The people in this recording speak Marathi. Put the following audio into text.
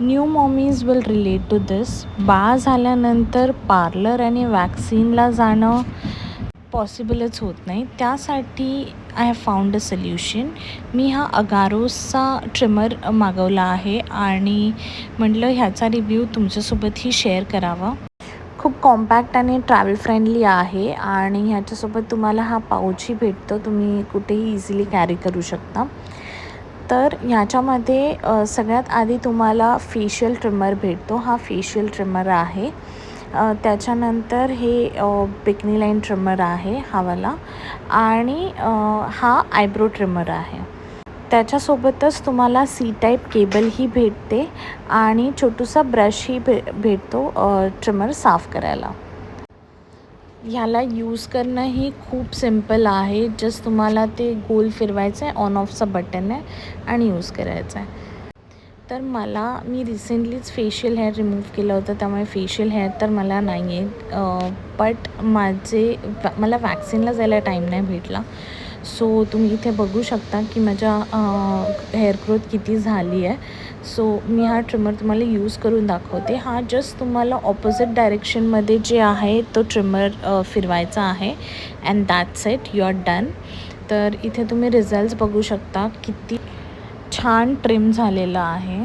New mommies will relate to this. बाळ झाल्यानंतर पार्लर आणि वॅक्सिनला जाणं पॉसिबलच होत नाही. त्यासाठी I have found a solution. मी हा अगारोसचा ट्रिमर मागवला आहे आणि म्हटलं ह्याचा रिव्ह्यू तुमच्यासोबतही शेअर करावा. खूप कॉम्पॅक्ट आणि ट्रॅव्हल फ्रेंडली आहे आणि ह्याच्यासोबत तुम्हाला हा पाऊचही भेटतो. तुम्ही कुठेही इझिली कॅरी करू शकता. तर ह्याच्यामध्ये सगळ्यात आधी तुम्हाला फेशियल ट्रिमर भेटतो. हा फेशियल ट्रिमर आहे. त्याच्यानंतर हे बिकनी लाईन ट्रिमर आहे हा वाला आणि हा आयब्रो ट्रिमर आहे. त्याच्यासोबतच तुम्हाला सी टाईप केबलही भेटते आणि छोटूसा ब्रशही भेटतो ट्रिमर साफ करायला. ह्याला यूज करणंही खूप सिम्पल आहे. जस्ट तुम्हाला ते गोल फिरवायचं आहे, ऑन ऑफचा बटन आहे आणि यूज करायचं आहे. तर मी रिसेंटलीच फेशियल हेअर रिमूव्ह केलं होतं, त्यामुळे फेशियल हेअर तर मला नाही आहे. बट मला वॅक्सिनला जायला टाईम नाही भेटला. सो तुम्ही इथे बघू शकता की माझ्या हेअर ग्रोथ किती झाली आहे. सो मी हा ट्रिमर तुम्हाला यूज करून दाखवते. हा जस्ट तुम्हाला ऑपोजिट डायरेक्शनमध्ये जे आहे तो ट्रिमर फिरवायचा आहे and that's it, you are done. तर इथे तुम्ही रिझल्ट्स बघू शकता किती छान ट्रिम झालेलं आहे.